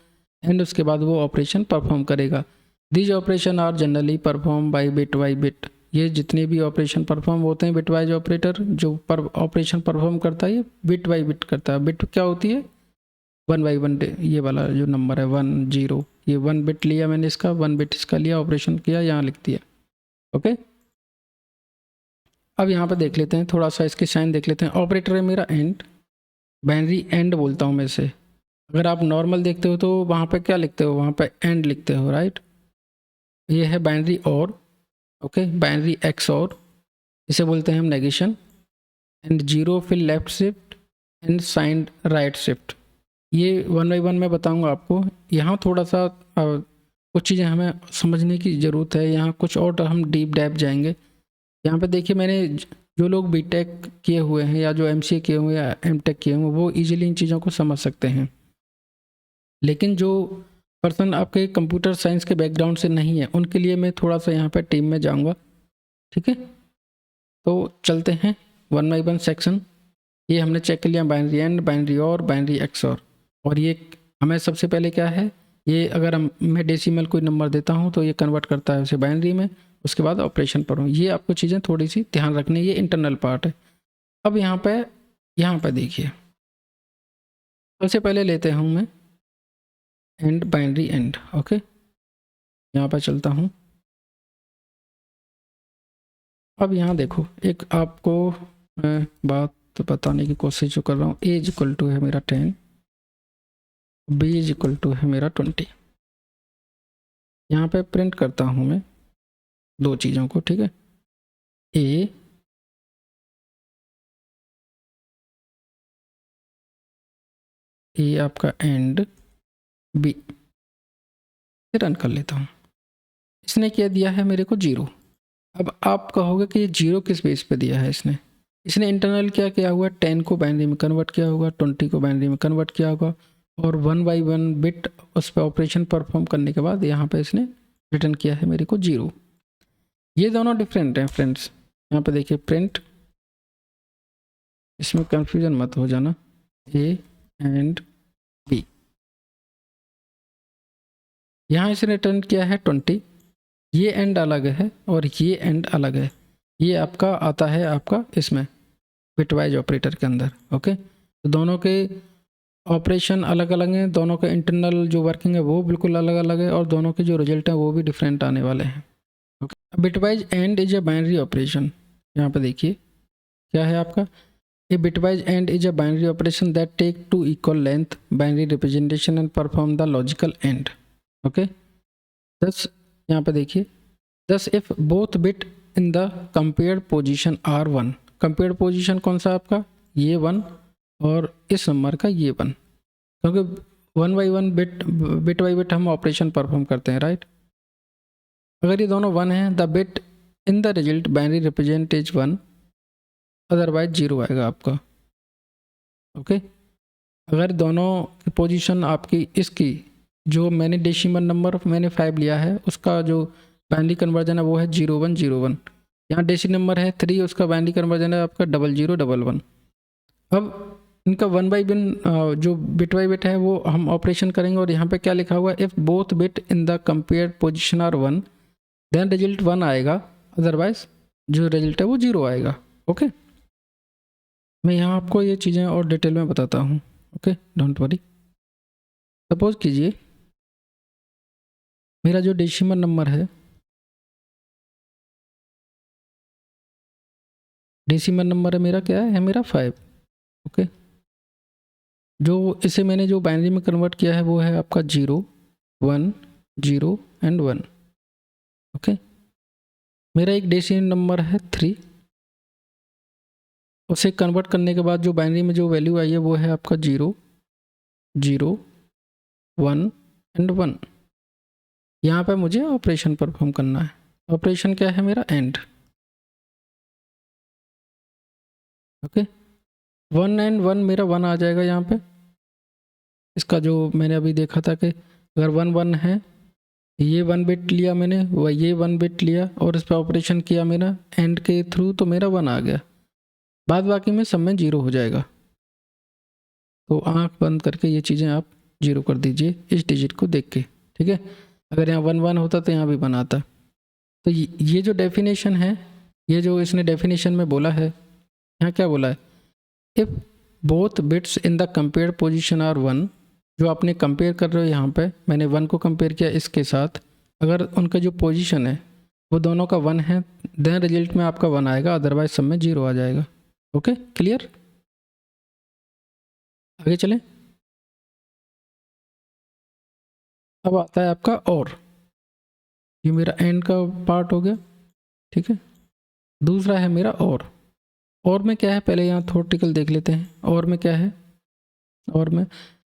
एंड उसके बाद वो ऑपरेशन परफॉर्म करेगा। These operation are generally perform by bit by bit. ये जितने भी ऑपरेशन परफॉर्म होते हैं बिटवाइज ऑपरेटर जो ऑपरेशन परफॉर्म करता है ये बिट बाई बिट करता है। बिट क्या होती है, 1 बाई 1, ये वाला जो नंबर है 1 0, ये 1 बिट लिया मैंने, इसका 1 बिट इसका लिया, ऑपरेशन किया, यहाँ लिख दिया। ओके, अब यहाँ पे देख लेते हैं थोड़ा सा इसके साइन देख लेते हैं। ऑपरेटर है मेरा एंड, बाइनरी एंड बोलता हूँ मैं इसे। अगर आप नॉर्मल देखते हो तो वहाँ पे क्या लिखते हो, वहाँ पे एंड लिखते हो। राइट, ये है बाइनरी और, ओके, बाइनरी एक्स और, इसे बोलते हैं हम नेगेशन। एंड 0 फिर left shift and signed right shift. ये 1 बाई 1 मैं बताऊंगा आपको। यहाँ थोड़ा सा कुछ चीज़ें हमें समझने की ज़रूरत है, यहाँ कुछ और हम डीप डाइव जाएंगे। यहाँ पे देखिए मैंने जो लोग बीटेक किए हुए हैं या जो एमसीए किए हुए हैं या एमटेक किए हुए हैं वो इजीली इन चीज़ों को समझ सकते हैं, लेकिन जो पर्सन आपके कंप्यूटर साइंस के बैकग्राउंड से नहीं है उनके लिए मैं थोड़ा सा यहाँ पे टीम में जाऊँगा। ठीक है, तो चलते हैं 1 बाई 1 सेक्शन। ये हमने चेक कर लिया बाइनरी एंड, बाइनरी और, बाइनरी एक्स और ये हमें सबसे पहले क्या है ये अगर मैं डेसिमल कोई नंबर देता हूँ तो ये कन्वर्ट करता है उसे बाइनरी में, उसके बाद ऑपरेशन पर हूँ। ये आपको चीज़ें थोड़ी सी ध्यान रखनी, ये इंटरनल पार्ट है। अब यहाँ पे देखिए, सबसे पहले लेते हूँ मैं एंड, बाइनरी एंड। ओके, यहाँ पर चलता हूँ। अब यहाँ देखो, एक आपको मैं बात बताने की कोशिश जो कर रहा हूँ, ए इज इक्वल टू है मेरा 10, बी इज इक्वल टू है मेरा 20। यहाँ पे प्रिंट करता हूँ मैं दो चीज़ों को, ठीक है। ए आपका एंड बी, रन कर लेता हूँ। इसने क्या दिया है मेरे को 0। अब आप कहोगे कि ये 0 किस बेस पे दिया है इसने इंटरनल क्या किया हुआ, 10 को बाइनरी में कन्वर्ट किया होगा, 20 को बाइनरी में कन्वर्ट किया होगा, और 1 बाई 1 बिट उस पर ऑपरेशन परफॉर्म करने के बाद यहाँ पे इसने रिटर्न किया है मेरे को 0। ये दोनों डिफरेंट हैं फ्रेंड्स। यहाँ पे देखिए प्रिंट, इसमें कंफ्यूजन मत हो जाना, ए एंड बी। यहाँ इसने रिटर्न किया है 20, ये एंड अलग है और ये एंड अलग है। ये आपका आता है आपका इसमें बिटवाइज ऑपरेटर के अंदर। ओके, तो दोनों के ऑपरेशन अलग अलग हैं, दोनों के इंटरनल जो वर्किंग है वो बिल्कुल अलग अलग है, और दोनों के जो रिजल्ट हैं वो भी डिफरेंट आने वाले हैं। Okay, bitwise and is a binary operation. यहाँ पे देखिए क्या है आपका, a bitwise and is a binary operation that take two equal length binary representation and perform the logical and. Okay, thus यहाँ पे देखिए, thus if both bit in the compared position are 1। Compared position कौन सा आपका, ये 1 और इस number का ये 1, क्योंकि 1 बाई 1 बिट बाई बिट हम ऑपरेशन परफॉर्म करते हैं, राइट। अगर ये दोनों 1 हैं, the bit in the result binary represent is 1, otherwise 0 आएगा आपका। ओके, अगर दोनों की पोजीशन आपकी इसकी, जो मैंने डेसिमल नंबर मैंने 5 लिया है उसका जो बाइनरी कन्वर्जन है वो है 0101। यहाँ डेसी नंबर है 3, उसका बाइनरी कन्वर्जन है आपका 0011। अब इनका 1 बाई 1 जो बिट बाई बिट है वो हम ऑपरेशन करेंगे, और यहाँ पे क्या लिखा हुआ है, if both bit in the compared position are 1 then result 1 आएगा, अदरवाइज जो रिजल्ट है वो 0 आएगा। ओके, मैं यहाँ आपको ये चीज़ें और डिटेल में बताता हूँ। Okay, don't worry. सपोज कीजिए मेरा जो डेसिमल नंबर है, डेसिमल नंबर है मेरा क्या है मेरा 5। ओके, जो इसे मैंने जो बाइनरी में कन्वर्ट किया है वो है आपका 0 1 0 एंड 1। ओके, मेरा एक डेसिमल नंबर है 3, उसे कन्वर्ट करने के बाद जो बाइनरी में जो वैल्यू आई है वो है आपका 0 0 1 एंड 1। यहाँ पे मुझे ऑपरेशन परफॉर्म करना है। ऑपरेशन क्या है मेरा, एंड। ओके, 1 एंड 1 मेरा 1 आ जाएगा यहाँ पे। इसका जो मैंने अभी देखा था कि अगर 1 1 है, ये 1 बिट लिया मैंने, वह ये 1 बिट लिया और इस पर ऑपरेशन किया मेरा एंड के थ्रू, तो मेरा 1 आ गया। बाद बाकी में सब में 0 हो जाएगा। तो आंख बंद करके ये चीज़ें आप 0 कर दीजिए इस डिजिट को देख के, ठीक है। अगर यहाँ 1 1 होता तो यहाँ भी 1 आता। तो ये जो डेफिनेशन है, ये जो इसने डेफिनेशन में बोला है, यहाँ क्या बोला है, if both bits in the compare position are 1, जो आपने कंपेयर कर रहे हो यहाँ पे, मैंने 1 को कंपेयर किया इसके साथ, अगर उनका जो पोजीशन है वो दोनों का 1 है, देन रिजल्ट में आपका 1 आएगा, अदरवाइज सब में 0 आ जाएगा। Okay, clear. आगे चलें। अब आता है आपका और, ये मेरा एंड का पार्ट हो गया, ठीक है। दूसरा है मेरा और में क्या है, पहले यहाँ थ्योरेटिकल देख लेते हैं। और में क्या है, और में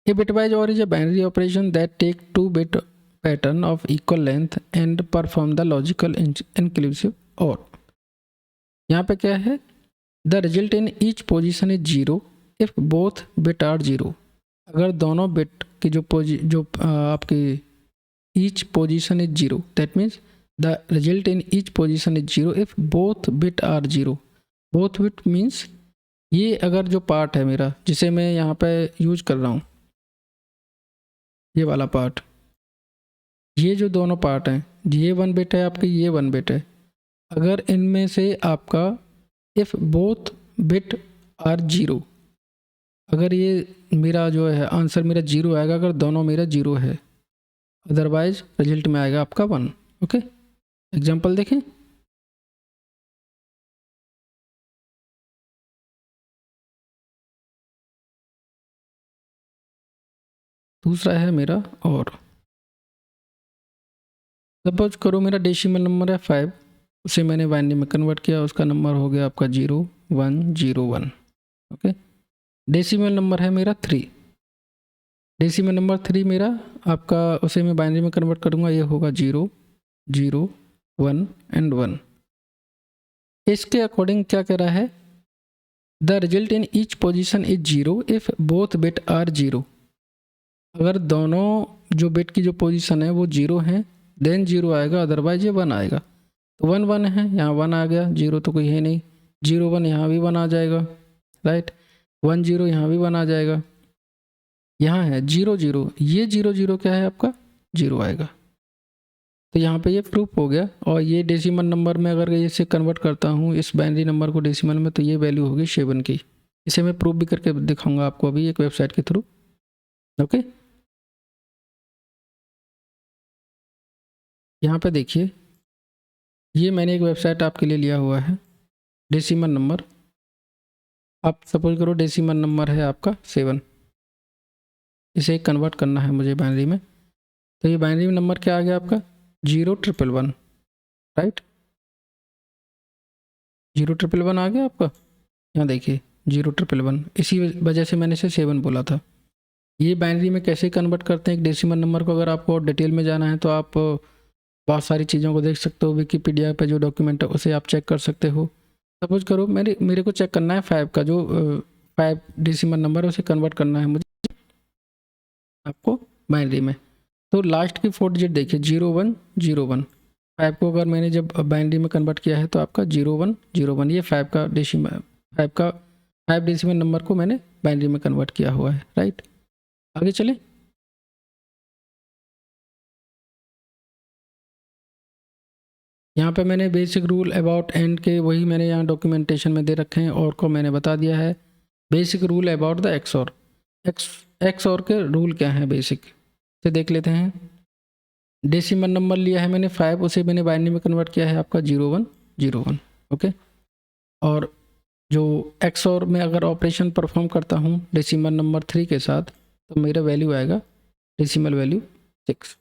a bitwise or is a binary operation that take 2 bit pattern of equal length and perform the logical inclusive or. यहाँ पे क्या है, the result in each position is 0 if both bit are 0। अगर दोनों बिट की जो आपकी each position is 0, that means the result in each position is 0 if both bit are 0। Both bit means ये अगर जो पार्ट है मेरा, जिसे मैं यहाँ पे यूज कर रहा हूँ, ये वाला पार्ट, ये जो दोनों पार्ट हैं, ये 1 बिट है आपकी, ये 1 बिट है, अगर इनमें से आपका इफ़ बोथ बिट आर 0, अगर ये मेरा जो है आंसर मेरा 0 आएगा अगर दोनों मेरा 0 है, अदरवाइज रिजल्ट में आएगा आपका 1। ओके, एग्जांपल देखें। दूसरा है मेरा और, सपोज करो मेरा डेसिमल नंबर है 5, उसे मैंने बाइनरी में कन्वर्ट किया, उसका नंबर हो गया आपका 0101। ओके, डेसिमल नंबर है मेरा 3, डेसिमल नंबर 3 मेरा आपका, उसे मैं बाइनरी में कन्वर्ट करूँगा, ये होगा 0 0 1 एंड 1। इसके अकॉर्डिंग क्या कह रहा है, the result in each position is 0 if both bit are 0। अगर दोनों जो बिट की जो पोजीशन है वो 0 है देन 0 आएगा, अदरवाइज ये 1 आएगा। तो 1 1 है, यहाँ 1 आ गया, 0 तो कोई है नहीं, 0 1 यहाँ भी 1 आ जाएगा, राइट, 1 0 यहाँ भी 1 आ जाएगा, यहाँ है 0 0, ये 0 0 क्या है आपका 0 आएगा। तो यहाँ पे ये प्रूफ हो गया। और ये डेसिमल नंबर में अगर इसे कन्वर्ट करता हूँ इस बाइनरी नंबर को डेसिमल में, तो ये वैल्यू होगी 7 की। इसे मैं प्रूफ भी करके दिखाऊंगा आपको अभी एक वेबसाइट के थ्रू। ओके, यहाँ पे देखिए, ये मैंने एक वेबसाइट आपके लिए लिया हुआ है, डेसिमल नंबर, आप सपोज करो डेसिमल नंबर है आपका 7, इसे कन्वर्ट करना है मुझे बाइनरी में। तो ये बाइनरी नंबर क्या आ गया आपका 0111, राइट, 0111 आ गया आपका। यहाँ देखिए 0111, इसी वजह से मैंने इसे 7 बोला था। ये बाइनरी में कैसे कन्वर्ट करते हैं एक डेसिमल नंबर को, अगर आपको डिटेल में जाना है तो आप बहुत सारी चीज़ों को देख सकते हो, विकीपीडिया पे जो डॉक्यूमेंट है उसे आप चेक कर सकते हो। सपोज करो मेरे को चेक करना है 5 का जो 5 डेसिमल नंबर है उसे कन्वर्ट करना है मुझे आपको बाइनरी में। तो लास्ट की 4 डिजिट देखिए 0101, 5 को अगर मैंने जब बाइनरी में कन्वर्ट किया है तो आपका 0101, ये 5 का डेसिमल 5 डेसिमल नंबर को मैंने बाइनरी में कन्वर्ट किया हुआ है, राइट। आगे चले, यहाँ पे मैंने बेसिक रूल अबाउट एंड के वही मैंने यहाँ डॉक्यूमेंटेशन में दे रखे हैं, और को मैंने बता दिया है। Basic rule about the XOR, XOR के रूल क्या हैं बेसिक से देख लेते हैं। डेसिमल नंबर लिया है मैंने 5, उसे मैंने बाइनरी में कन्वर्ट किया है आपका 0101। ओके, और जो एक्सऑर में अगर ऑपरेशन परफॉर्म करता हूँ डेसिमल नंबर 3 के साथ, तो मेरा वैल्यू आएगा डेसिमल वैल्यू 6।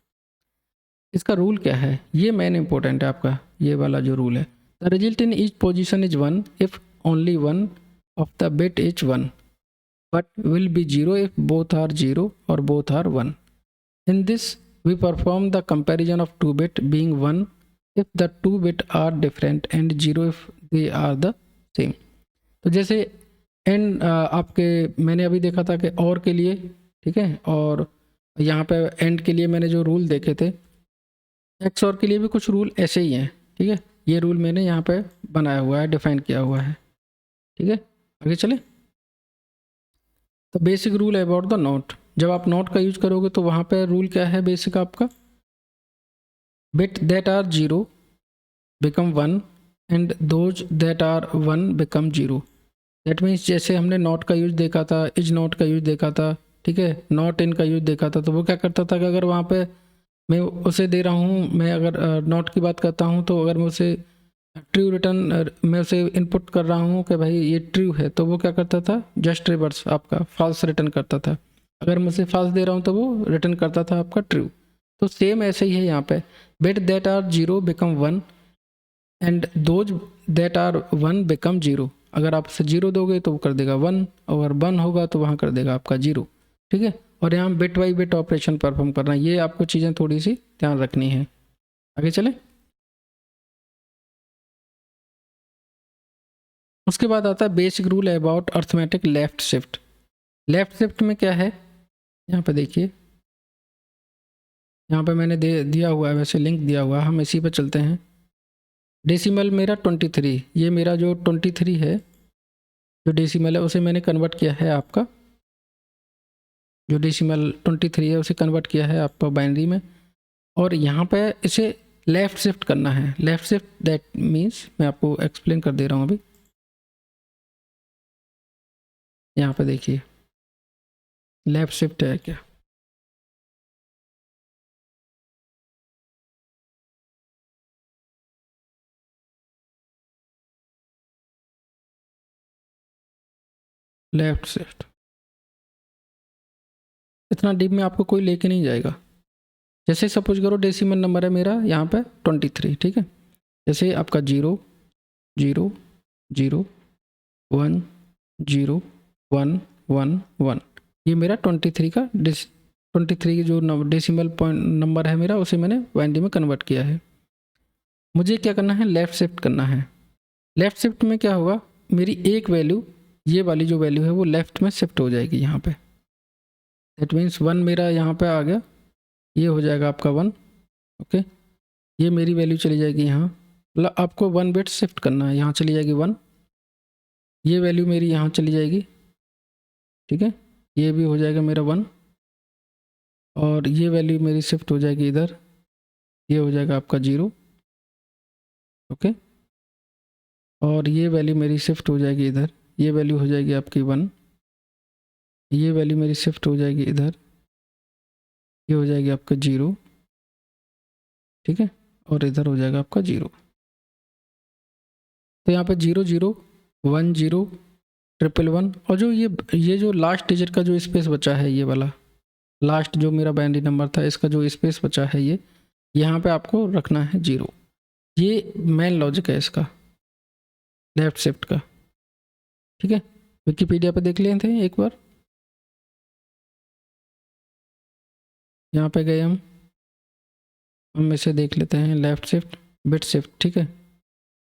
इसका रूल क्या है, ये मेन इंपॉर्टेंट है आपका, ये वाला जो रूल है। The result in each position is 1 if only one of the bit is 1 but will be 0 if both are 0 or both are 1। In this we perform the comparison of 2 bit being 1 if the 2 bit are different and 0 if they are the same. तो जैसे and आपके मैंने अभी देखा था कि और के लिए, ठीक है, और यहाँ पे एंड के लिए मैंने जो रूल देखे थे, एक्स और के लिए भी कुछ रूल ऐसे ही हैं, ठीक है। ये रूल मैंने यहाँ पे बनाया हुआ है, डिफाइन किया हुआ है, ठीक है। आगे चले, तो basic rule about the note, जब आप नोट का यूज करोगे तो वहाँ पे रूल क्या है बेसिक आपका, bit that are 0 become 1 and those that are 1 become 0। That means जैसे हमने नॉट का यूज देखा था, इज नॉट का यूज देखा था, ठीक है, नॉट इन का यूज देखा था, तो वो क्या करता था कि अगर वहाँ पे मैं उसे दे रहा हूँ, मैं अगर नॉट की बात करता हूँ तो अगर मैं उसे ट्रू रिटर्न मैं उसे इनपुट कर रहा हूँ कि भाई ये ट्रू है, तो वो क्या करता था जस्ट रिवर्स आपका फॉल्स रिटर्न करता था। अगर मैं उसे फॉल्स दे रहा हूँ तो वो रिटर्न करता था आपका ट्रू। तो सेम ऐसे ही है यहाँ पे, bit that are 0 become 1 and those that are 1 become 0। अगर आप उसे 0 दोगे तो वो कर देगा 1, और 1 होगा तो वहाँ कर देगा आपका 0, ठीक है। और यहाँ bit by bit operation perform करना, ये आपको चीज़ें थोड़ी सी ध्यान रखनी है। आगे चले, उसके बाद आता है basic rule about arithmetic left shift. Left shift में क्या है, यहाँ पे देखिए, यहाँ पे मैंने दिया हुआ है, वैसे लिंक दिया हुआ है, हम इसी पे चलते हैं। डेसिमल मेरा 23, ये मेरा जो 23 है जो डेसिमल है उसे मैंने कन्वर्ट किया है आपका, जो डेसिमल 23 है उसे कन्वर्ट किया है आपका बाइनरी में। और यहाँ पे इसे लेफ़्ट शिफ्ट करना है। लेफ़्ट शिफ्ट दैट मीन्स मैं आपको एक्सप्लेन कर दे रहा हूँ अभी। यहाँ पे देखिए लेफ़्ट शिफ्ट है क्या, लेफ़्ट शिफ्ट इतना डीप में आपको कोई लेके नहीं जाएगा। जैसे सपोज करो डेसिमल नंबर है मेरा यहाँ पे 23, ठीक है। जैसे आपका 0 0 0 1 0 1 1 1, ये मेरा 23 का 23 की जो डेसिमल पॉइंट नंबर है मेरा, उसे मैंने बाइनरी में कन्वर्ट किया है। मुझे क्या करना है, लेफ़्ट शिफ्ट करना है। लेफ़्ट शिफ्ट में क्या होगा, मेरी एक वैल्यू, ये वाली जो वैल्यू है वो लेफ़्ट में शिफ्ट हो जाएगी यहाँ पे। दैट मीन्स 1 मेरा यहाँ पे आ गया, ये हो जाएगा आपका 1, ओके। ये मेरी वैल्यू चली जाएगी यहाँ, मतलब आपको 1 बिट शिफ्ट करना है, यहाँ चली जाएगी 1, ये वैल्यू मेरी यहाँ चली जाएगी, ठीक है। ये भी हो जाएगा मेरा 1, और ये वैल्यू मेरी शिफ्ट हो जाएगी इधर, ये हो जाएगा आपका 0, ओके। और ये वैल्यू मेरी शिफ्ट हो जाएगी इधर, ये वैल्यू हो जाएगी आपकी 1, ये वैल्यू मेरी शिफ्ट हो जाएगी इधर, ये हो जाएगी आपका 0, ठीक है। और इधर हो जाएगा आपका 0। तो यहाँ पे 0 0 1 0 1 1 1, और जो ये जो लास्ट डिजिट का जो स्पेस बचा है, ये वाला लास्ट जो मेरा बाइनरी नंबर था, इसका जो स्पेस बचा है, ये यहाँ पे आपको रखना है 0। ये मेन लॉजिक है इसका लेफ्ट शिफ्ट का, ठीक है। विकिपीडिया पे देख लिए थे एक बार, यहाँ पे गए हम इसे देख लेते हैं, लेफ्ट शिफ्ट बिट शिफ्ट, ठीक है।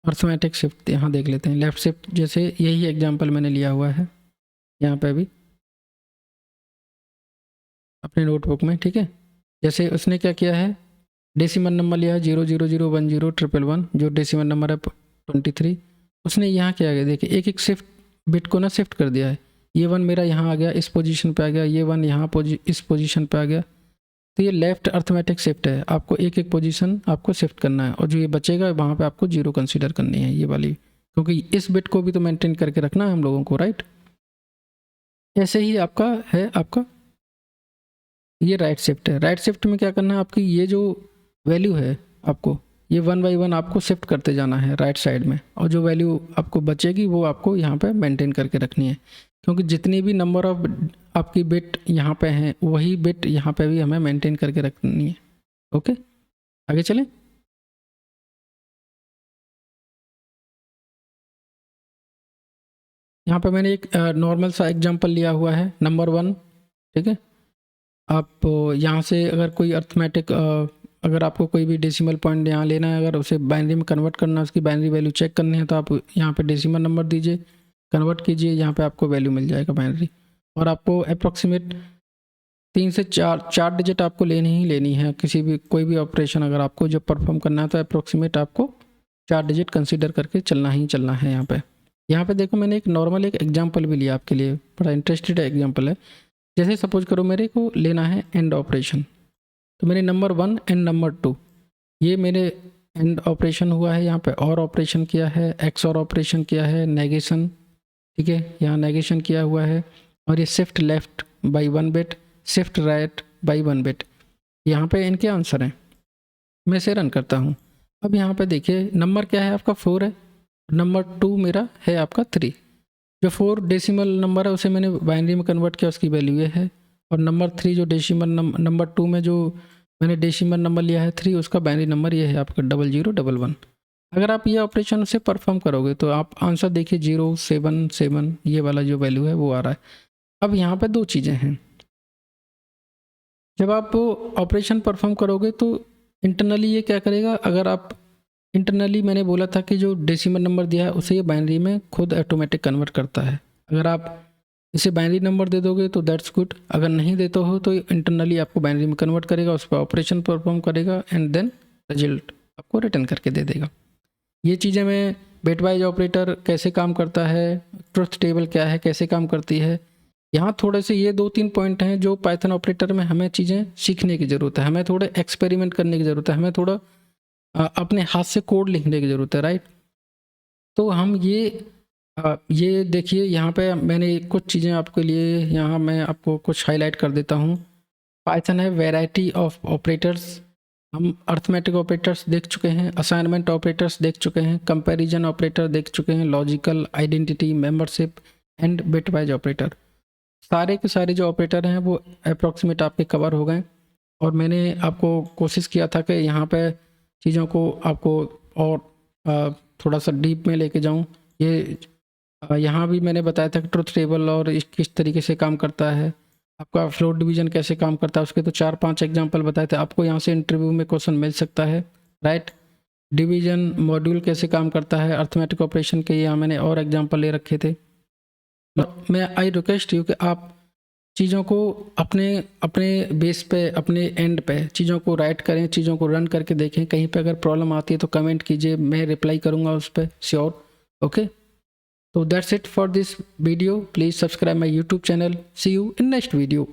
अर्थमेटिक शिफ्ट यहाँ देख लेते हैं। लेफ्ट शिफ्ट जैसे यही एग्जांपल मैंने लिया हुआ है यहाँ पे भी अपने नोटबुक में, ठीक है। जैसे उसने क्या किया है, डेसिमल नंबर लिया है 0 0 0 1 0 1 1 1, जो डेसिमल नंबर है 23। उसने यहाँ क्या किया, देखिए एक एक शिफ्ट बिट को ना शिफ्ट कर दिया है। ये 1 मेरा यहाँ आ गया, इस पोजीशन पे आ गया, ये 1 यहाँ इस पोजीशन पे आ गया। तो ये लेफ्ट अर्थमेटिक शिफ्ट है, आपको एक एक पोजीशन आपको शिफ्ट करना है, और जो ये बचेगा वहाँ पे आपको 0 कंसीडर करनी है, ये वाली, क्योंकि इस बिट को भी तो मेंटेन करके रखना है हम लोगों को, राइट। ऐसे ही आपका है, आपका ये राइट शिफ्ट है। राइट शिफ्ट में क्या करना है, आपकी ये जो वैल्यू है आपको ये 1 बाई 1 आपको शिफ्ट करते जाना है राइट साइड में, और जो वैल्यू आपको बचेगी वो आपको यहाँ पे मेंटेन करके रखनी है, क्योंकि जितनी भी नंबर ऑफ आपकी बिट यहाँ पे हैं वही बिट यहाँ पे भी हमें मेंटेन करके रखनी है, ओके। आगे चलें। यहाँ पे मैंने एक नॉर्मल सा एग्जांपल लिया हुआ है, नंबर 1, ठीक है। आप यहाँ से अगर कोई अर्थमेटिक अगर आपको कोई भी डेसिमल पॉइंट यहाँ लेना है, अगर उसे बाइनरी में कन्वर्ट करना है, उसकी बाइनरी वैल्यू चेक करनी है, तो आप यहाँ पे डेसिमल नंबर दीजिए, कन्वर्ट कीजिए, यहाँ पे आपको वैल्यू मिल जाएगा बाइनरी। और आपको अप्रॉक्सीमेट 3 से 4 डिजिट आपको लेनी ही लेनी है, किसी भी कोई भी ऑपरेशन अगर आपको जब परफॉर्म करना है तो अप्रॉक्सीमेट आपको 4 डिजिट कंसिडर करके चलना ही चलना है। यहाँ पे देखो मैंने एक नॉर्मल एक एग्जाम्पल भी लिया आपके लिए, बड़ा इंटरेस्टेड एग्जाम्पल है। जैसे सपोज करो मेरे को लेना है एंड ऑपरेशन, तो मेरे नंबर 1 एंड नंबर 2, ये मेरे एंड ऑपरेशन हुआ है, यहाँ पे और ऑपरेशन किया है, एक्स और ऑपरेशन किया है, नेगेशन, ठीक है, यहाँ नेगेशन किया हुआ है, और ये shift left by 1 bit, shift right by 1 bit. यहाँ पे इनके आंसर हैं, मैं इसे रन करता हूँ। अब यहाँ पे देखिए नंबर क्या है आपका 4 है, नंबर 2 मेरा है आपका 3। जो 4 डेसिमल नंबर है उसे मैंने बाइनरी में कन्वर्ट किया, उसकी वैल्यू ये है। और नंबर 3 जो डेसिमल नंबर 2 में जो मैंने डेसिमल नंबर लिया है 3, उसका बाइनरी नंबर ये है आपका 0011। अगर आप ये ऑपरेशन से परफॉर्म करोगे तो आप आंसर देखिए 077, ये वाला जो वैल्यू है वो आ रहा है। अब यहाँ पे 2 चीज़ें हैं, जब आप ऑपरेशन परफॉर्म करोगे तो इंटरनली ये क्या करेगा, अगर आप इंटरनली मैंने बोला था कि जो डेसिमल नंबर दिया है उसे ये बाइनरी में खुद ऑटोमेटिक कन्वर्ट करता है। अगर आप इसे बाइनरी नंबर दे दोगे तो दैट्स गुड, अगर नहीं देते हो तो इंटरनली आपको बाइनरी में कन्वर्ट करेगा, उस पर ऑपरेशन परफॉर्म करेगा एंड देन रिजल्ट आपको रिटर्न करके दे देगा। ये चीज़ें मैं बिटवाइज ऑपरेटर कैसे काम करता है, ट्रुथ टेबल क्या है, कैसे काम करती है, यहाँ थोड़े से ये 2-3 पॉइंट हैं जो पाइथन ऑपरेटर में हमें चीज़ें सीखने की ज़रूरत है, हमें थोड़े एक्सपेरिमेंट करने की ज़रूरत है, हमें थोड़ा अपने हाथ से कोड लिखने की ज़रूरत है, राइट। तो हम ये देखिए यहाँ पे मैंने कुछ चीज़ें आपके लिए, यहाँ मैं आपको कुछ हाईलाइट कर देता हूँ। पाइथन है वैरायटी ऑफ ऑपरेटर्स, हम अर्थमेटिक ऑपरेटर्स देख चुके हैं, असाइनमेंट ऑपरेटर्स देख चुके हैं, कंपैरिजन ऑपरेटर देख चुके हैं, logical, identity, membership and bitwise operator. सारे के सारे जो ऑपरेटर हैं वो अप्रॉक्सीमेट आपके कवर हो गए। और मैंने आपको कोशिश किया था कि यहाँ पे चीज़ों को आपको और थोड़ा सा डीप में लेके जाऊँ। ये यहाँ भी मैंने बताया था कि ट्रुथ टेबल और किस तरीके से काम करता है, आपका फ्लोट डिवीजन कैसे काम करता है, उसके तो 4-5 एग्जांपल बताए थे। आपको यहाँ से इंटरव्यू में क्वेश्चन मिल सकता है, राइट। डिवीजन मॉड्यूल कैसे काम करता है, अर्थमेटिक ऑपरेशन के यहाँ मैंने और एग्जांपल ले रखे थे। मैं आई रिक्वेस्ट यू कि आप चीज़ों को अपने अपने बेस पे, अपने एंड पे चीज़ों को राइट करें, चीज़ों को रन करके देखें। कहीं पे अगर प्रॉब्लम आती है तो कमेंट कीजिए, मैं रिप्लाई करूँगा उस पर, sure. Okay, so that's it for this video. Please subscribe my YouTube channel. See you in next video.